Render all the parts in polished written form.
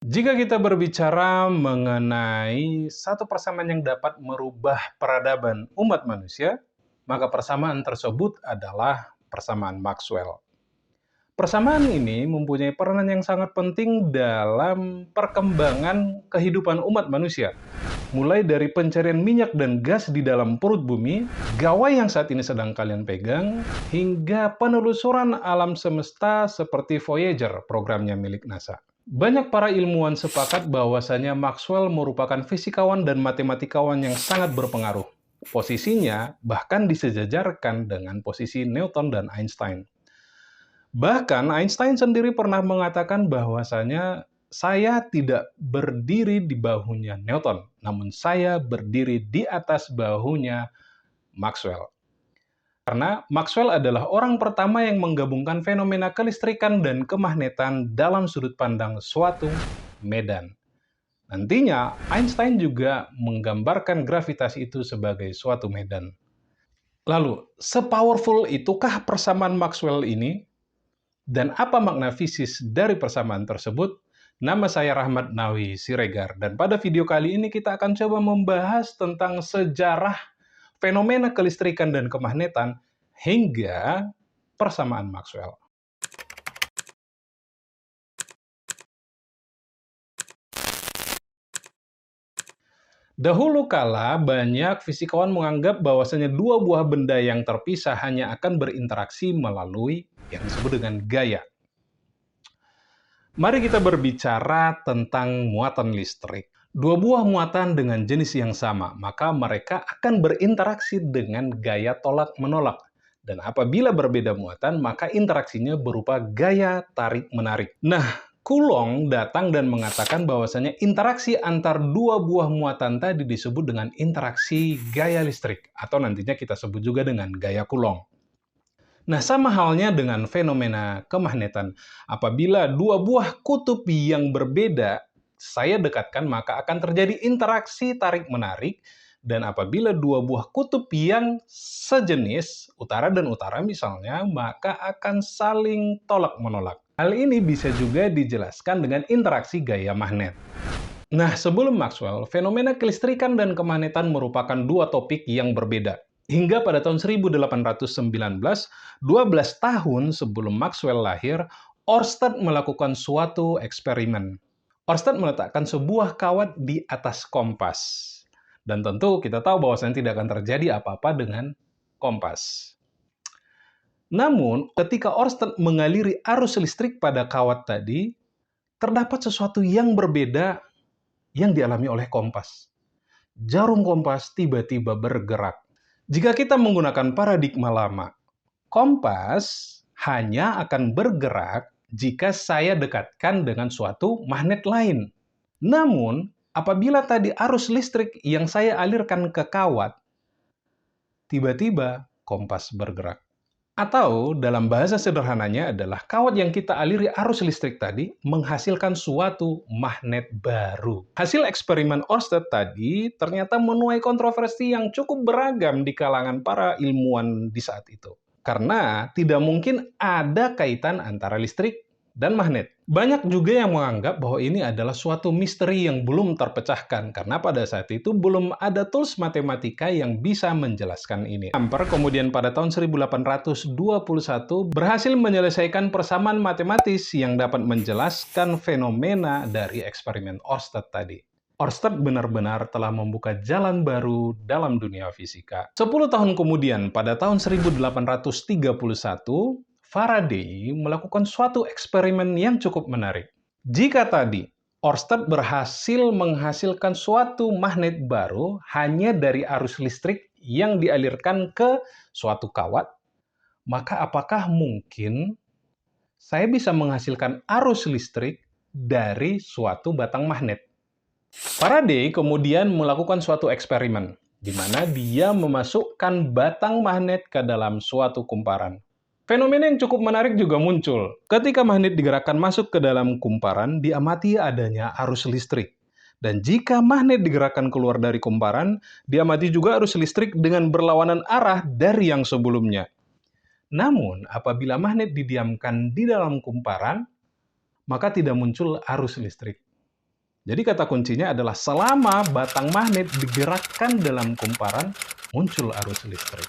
Jika kita berbicara mengenai satu persamaan yang dapat merubah peradaban umat manusia, maka persamaan tersebut adalah persamaan Maxwell. Persamaan ini mempunyai peranan yang sangat penting dalam perkembangan kehidupan umat manusia. Mulai dari pencarian minyak dan gas di dalam perut bumi, gawai yang saat ini sedang kalian pegang, hingga penelusuran alam semesta seperti Voyager, programnya milik NASA. Banyak para ilmuwan sepakat bahwasanya Maxwell merupakan fisikawan dan matematikawan yang sangat berpengaruh. Posisinya bahkan disejajarkan dengan posisi Newton dan Einstein. Bahkan Einstein sendiri pernah mengatakan bahwasanya saya tidak berdiri di bahunya Newton, namun saya berdiri di atas bahunya Maxwell. Karena Maxwell adalah orang pertama yang menggabungkan fenomena kelistrikan dan kemagnetan dalam sudut pandang suatu medan. Nantinya, Einstein juga menggambarkan gravitasi itu sebagai suatu medan. Lalu, sepowerful itukah persamaan Maxwell ini? Dan apa makna fisis dari persamaan tersebut? Nama saya Rahmat Nawi Siregar, dan pada video kali ini kita akan coba membahas tentang sejarah fenomena kelistrikan dan kemagnetan hingga persamaan Maxwell. Dahulu kala, banyak fisikawan menganggap bahwasanya dua buah benda yang terpisah hanya akan berinteraksi melalui yang disebut dengan gaya. Mari kita berbicara tentang muatan listrik. Dua buah muatan dengan jenis yang sama, maka mereka akan berinteraksi dengan gaya tolak-menolak. Dan apabila berbeda muatan, maka interaksinya berupa gaya tarik-menarik. Nah, Coulomb datang dan mengatakan bahwasanya interaksi antar dua buah muatan tadi disebut dengan interaksi gaya listrik, atau nantinya kita sebut juga dengan gaya Coulomb. Nah, sama halnya dengan fenomena kemagnetan. Apabila dua buah kutub yang berbeda saya dekatkan, maka akan terjadi interaksi tarik-menarik. Dan apabila dua buah kutub yang sejenis, utara dan utara misalnya, maka akan saling tolak-menolak. Hal ini bisa juga dijelaskan dengan interaksi gaya magnet. Nah, sebelum Maxwell, fenomena kelistrikan dan kemagnetan merupakan dua topik yang berbeda. Hingga pada tahun 1819, 12 tahun sebelum Maxwell lahir, Oersted melakukan suatu eksperimen. Oersted meletakkan sebuah kawat di atas kompas. Dan tentu kita tahu bahwasanya tidak akan terjadi apa-apa dengan kompas. Namun, ketika Oersted mengaliri arus listrik pada kawat tadi, terdapat sesuatu yang berbeda yang dialami oleh kompas. Jarum kompas tiba-tiba bergerak. Jika kita menggunakan paradigma lama, kompas hanya akan bergerak jika saya dekatkan dengan suatu magnet lain. Namun, apabila tadi arus listrik yang saya alirkan ke kawat, tiba-tiba kompas bergerak. Atau dalam bahasa sederhananya adalah kawat yang kita aliri arus listrik tadi menghasilkan suatu magnet baru. Hasil eksperimen Oersted tadi ternyata menuai kontroversi yang cukup beragam di kalangan para ilmuwan di saat itu. Karena tidak mungkin ada kaitan antara listrik dan magnet. Banyak juga yang menganggap bahwa ini adalah suatu misteri yang belum terpecahkan, karena pada saat itu belum ada tools matematika yang bisa menjelaskan ini. Ampere kemudian pada tahun 1821 berhasil menyelesaikan persamaan matematis yang dapat menjelaskan fenomena dari eksperimen Oersted tadi. Oersted benar-benar telah membuka jalan baru dalam dunia fisika. 10 tahun kemudian, pada tahun 1831, Faraday melakukan suatu eksperimen yang cukup menarik. Jika tadi Oersted berhasil menghasilkan suatu magnet baru hanya dari arus listrik yang dialirkan ke suatu kawat, maka apakah mungkin saya bisa menghasilkan arus listrik dari suatu batang magnet? Faraday kemudian melakukan suatu eksperimen, di mana dia memasukkan batang magnet ke dalam suatu kumparan. Fenomena yang cukup menarik juga muncul. Ketika magnet digerakkan masuk ke dalam kumparan, diamati adanya arus listrik. Dan jika magnet digerakkan keluar dari kumparan, diamati juga arus listrik dengan berlawanan arah dari yang sebelumnya. Namun, apabila magnet didiamkan di dalam kumparan, maka tidak muncul arus listrik. Jadi kata kuncinya adalah selama batang magnet digerakkan dalam kumparan, muncul arus listrik.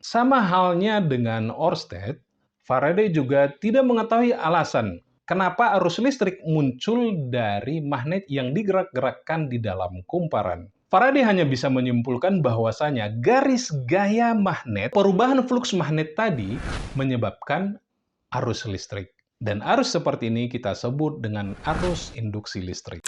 Sama halnya dengan Ørsted, Faraday juga tidak mengetahui alasan kenapa arus listrik muncul dari magnet yang digerak-gerakkan di dalam kumparan. Faraday hanya bisa menyimpulkan bahwasanya garis gaya magnet, perubahan fluks magnet tadi menyebabkan arus listrik. Dan arus seperti ini kita sebut dengan arus induksi listrik.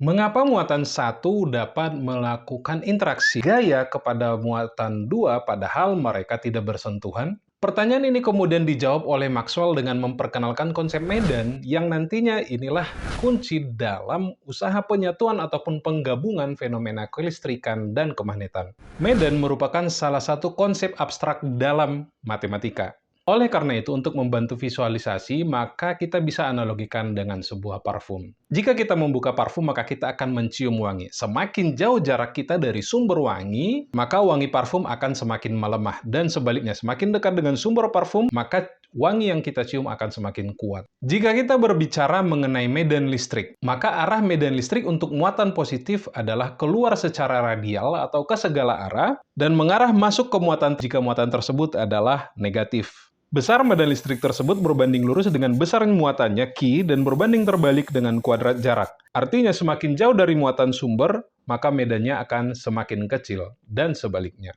Mengapa muatan satu dapat melakukan interaksi gaya kepada muatan dua padahal mereka tidak bersentuhan? Pertanyaan ini kemudian dijawab oleh Maxwell dengan memperkenalkan konsep medan yang nantinya inilah kunci dalam usaha penyatuan ataupun penggabungan fenomena kelistrikan dan kemagnetan. Medan merupakan salah satu konsep abstrak dalam matematika. Oleh karena itu, untuk membantu visualisasi, maka kita bisa analogikan dengan sebuah parfum. Jika kita membuka parfum, maka kita akan mencium wangi. Semakin jauh jarak kita dari sumber wangi, maka wangi parfum akan semakin melemah. Dan sebaliknya, semakin dekat dengan sumber parfum, maka wangi yang kita cium akan semakin kuat. Jika kita berbicara mengenai medan listrik, maka arah medan listrik untuk muatan positif adalah keluar secara radial atau ke segala arah, dan mengarah masuk ke muatan jika muatan tersebut adalah negatif. Besar medan listrik tersebut berbanding lurus dengan besar muatannya, Q, dan berbanding terbalik dengan kuadrat jarak. Artinya semakin jauh dari muatan sumber, maka medannya akan semakin kecil, dan sebaliknya.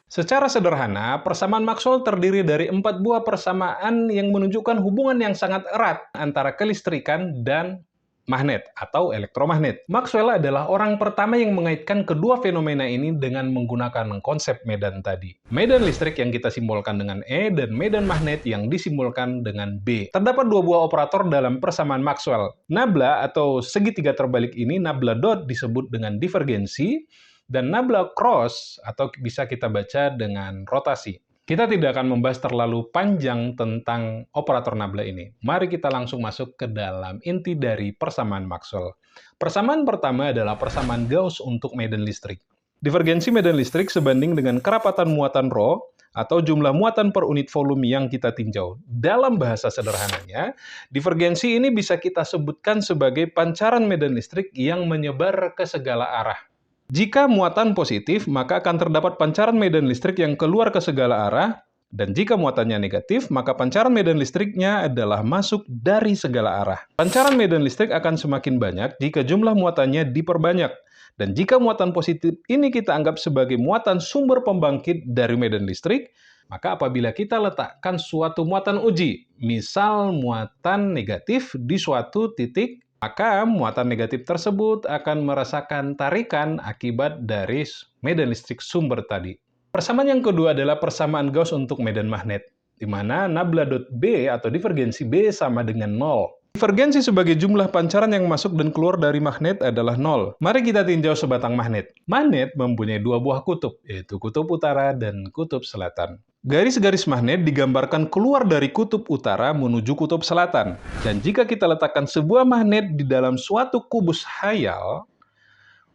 Secara sederhana, persamaan Maxwell terdiri dari 4 buah persamaan yang menunjukkan hubungan yang sangat erat antara kelistrikan dan magnet atau elektromagnet. Maxwell adalah orang pertama yang mengaitkan kedua fenomena ini dengan menggunakan konsep medan tadi. Medan listrik yang kita simbolkan dengan E dan medan magnet yang disimbolkan dengan B. Terdapat 2 buah operator dalam persamaan Maxwell. Nabla atau segitiga terbalik ini, nabla dot disebut dengan divergensi, dan nabla cross atau bisa kita baca dengan rotasi. Kita tidak akan membahas terlalu panjang tentang operator nabla ini. Mari kita langsung masuk ke dalam inti dari persamaan Maxwell. Persamaan pertama adalah persamaan Gauss untuk medan listrik. Divergensi medan listrik sebanding dengan kerapatan muatan ρ atau jumlah muatan per unit volume yang kita tinjau. Dalam bahasa sederhananya, divergensi ini bisa kita sebutkan sebagai pancaran medan listrik yang menyebar ke segala arah. Jika muatan positif, maka akan terdapat pancaran medan listrik yang keluar ke segala arah, dan jika muatannya negatif, maka pancaran medan listriknya adalah masuk dari segala arah. Pancaran medan listrik akan semakin banyak jika jumlah muatannya diperbanyak, dan jika muatan positif ini kita anggap sebagai muatan sumber pembangkit dari medan listrik, maka apabila kita letakkan suatu muatan uji, misal muatan negatif di suatu titik, maka muatan negatif tersebut akan merasakan tarikan akibat dari medan listrik sumber tadi. Persamaan yang kedua adalah persamaan Gauss untuk medan magnet, di mana nabla dot B atau divergensi B sama dengan 0. Divergensi sebagai jumlah pancaran yang masuk dan keluar dari magnet adalah 0. Mari kita tinjau sebatang magnet. Magnet mempunyai 2 buah kutub, yaitu kutub utara dan kutub selatan. Garis-garis magnet digambarkan keluar dari kutub utara menuju kutub selatan. Dan jika kita letakkan sebuah magnet di dalam suatu kubus khayal,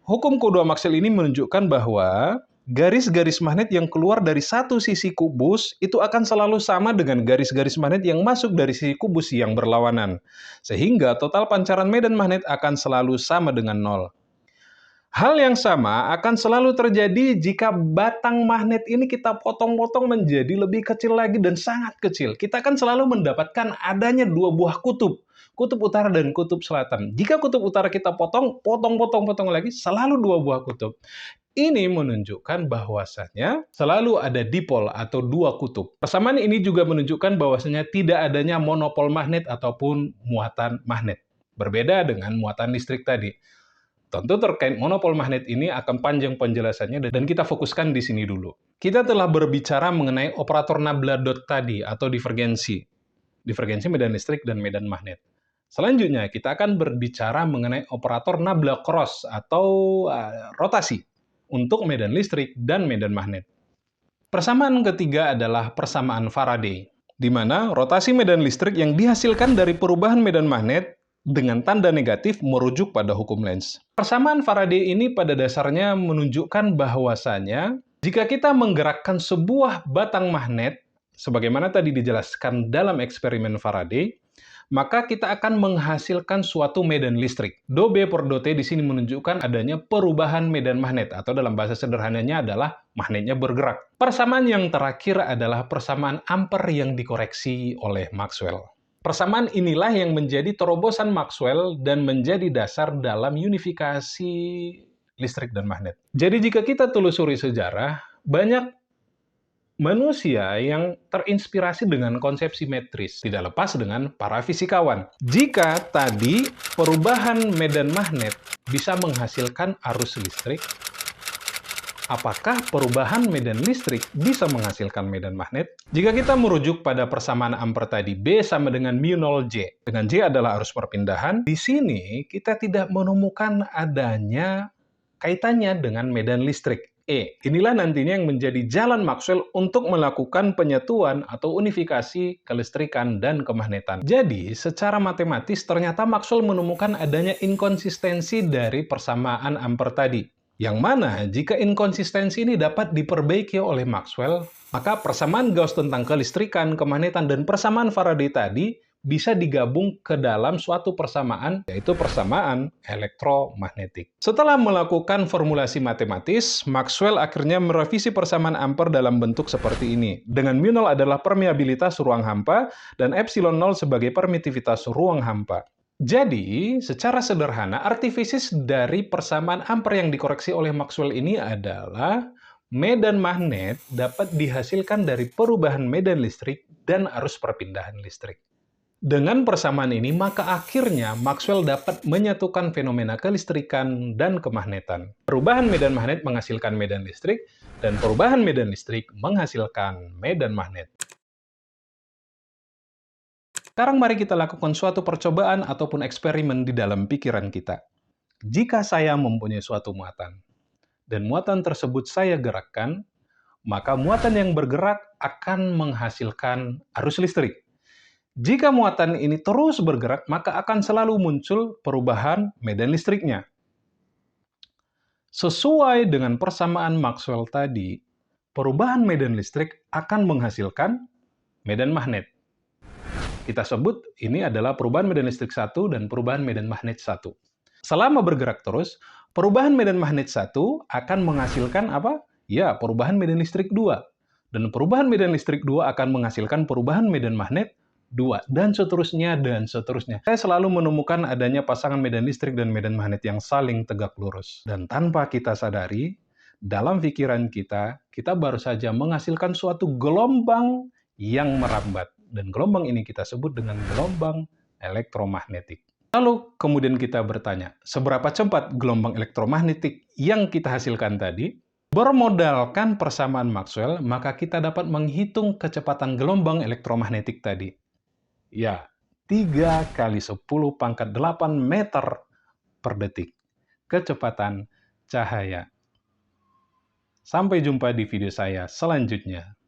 hukum kedua Maxwell ini menunjukkan bahwa garis-garis magnet yang keluar dari satu sisi kubus itu akan selalu sama dengan garis-garis magnet yang masuk dari sisi kubus yang berlawanan. Sehingga total pancaran medan magnet akan selalu sama dengan 0. Hal yang sama akan selalu terjadi jika batang magnet ini kita potong-potong menjadi lebih kecil lagi dan sangat kecil. Kita akan selalu mendapatkan adanya 2 buah kutub, kutub utara dan kutub selatan. Jika kutub utara kita potong lagi, selalu 2 buah kutub. Ini menunjukkan bahwasanya selalu ada dipol atau 2 kutub. Persamaan ini juga menunjukkan bahwasanya tidak adanya monopol magnet ataupun muatan magnet. Berbeda dengan muatan listrik tadi. Tentu terkait monopol magnet ini akan panjang penjelasannya dan kita fokuskan di sini dulu. Kita telah berbicara mengenai operator nabla dot tadi atau divergensi. Divergensi medan listrik dan medan magnet. Selanjutnya kita akan berbicara mengenai operator nabla cross atau rotasi untuk medan listrik dan medan magnet. Persamaan ketiga adalah persamaan Faraday, di mana rotasi medan listrik yang dihasilkan dari perubahan medan magnet dengan tanda negatif merujuk pada hukum Lenz. Persamaan Faraday ini pada dasarnya menunjukkan bahwasanya jika kita menggerakkan sebuah batang magnet, sebagaimana tadi dijelaskan dalam eksperimen Faraday, maka kita akan menghasilkan suatu medan listrik. Do B per do T di sini menunjukkan adanya perubahan medan magnet, atau dalam bahasa sederhananya adalah magnetnya bergerak. Persamaan yang terakhir adalah persamaan ampere yang dikoreksi oleh Maxwell. Persamaan inilah yang menjadi terobosan Maxwell dan menjadi dasar dalam unifikasi listrik dan magnet. Jadi jika kita telusuri sejarah, banyak manusia yang terinspirasi dengan konsep simetris, tidak lepas dengan para fisikawan. Jika tadi perubahan medan magnet bisa menghasilkan arus listrik, apakah perubahan medan listrik bisa menghasilkan medan magnet? Jika kita merujuk pada persamaan ampere tadi, B sama dengan mu 0 J, dengan J adalah arus perpindahan, di sini kita tidak menemukan adanya kaitannya dengan medan listrik. Inilah nantinya yang menjadi jalan Maxwell untuk melakukan penyatuan atau unifikasi kelistrikan dan kemagnetan. Jadi, secara matematis ternyata Maxwell menemukan adanya inkonsistensi dari persamaan ampere tadi. Yang mana, jika inkonsistensi ini dapat diperbaiki oleh Maxwell, maka persamaan Gauss tentang kelistrikan, kemagnetan, dan persamaan Faraday tadi bisa digabung ke dalam suatu persamaan, yaitu persamaan elektromagnetik. Setelah melakukan formulasi matematis, Maxwell akhirnya merevisi persamaan ampere dalam bentuk seperti ini, dengan mu 0 adalah permeabilitas ruang hampa, dan epsilon 0 sebagai permitivitas ruang hampa. Jadi, secara sederhana, artifisis dari persamaan ampere yang dikoreksi oleh Maxwell ini adalah medan magnet dapat dihasilkan dari perubahan medan listrik dan arus perpindahan listrik. Dengan persamaan ini, maka akhirnya Maxwell dapat menyatukan fenomena kelistrikan dan kemagnetan. Perubahan medan magnet menghasilkan medan listrik, dan perubahan medan listrik menghasilkan medan magnet. Sekarang mari kita lakukan suatu percobaan ataupun eksperimen di dalam pikiran kita. Jika saya mempunyai suatu muatan, dan muatan tersebut saya gerakkan, maka muatan yang bergerak akan menghasilkan arus listrik. Jika muatan ini terus bergerak, maka akan selalu muncul perubahan medan listriknya. Sesuai dengan persamaan Maxwell tadi, perubahan medan listrik akan menghasilkan medan magnet. Kita sebut ini adalah perubahan medan listrik 1 dan perubahan medan magnet 1. Selama bergerak terus, perubahan medan magnet 1 akan menghasilkan apa? Ya, perubahan medan listrik 2. Dan perubahan medan listrik 2 akan menghasilkan perubahan medan magnet 2. Dan seterusnya, dan seterusnya. Saya selalu menemukan adanya pasangan medan listrik dan medan magnet yang saling tegak lurus. Dan tanpa kita sadari, dalam pikiran kita baru saja menghasilkan suatu gelombang yang merambat. Dan gelombang ini kita sebut dengan gelombang elektromagnetik. Lalu kemudian kita bertanya, seberapa cepat gelombang elektromagnetik yang kita hasilkan tadi? Bermodalkan persamaan Maxwell, maka kita dapat menghitung kecepatan gelombang elektromagnetik tadi. Ya, 3 kali 10 pangkat 8 meter per detik. Kecepatan cahaya. Sampai jumpa di video saya selanjutnya.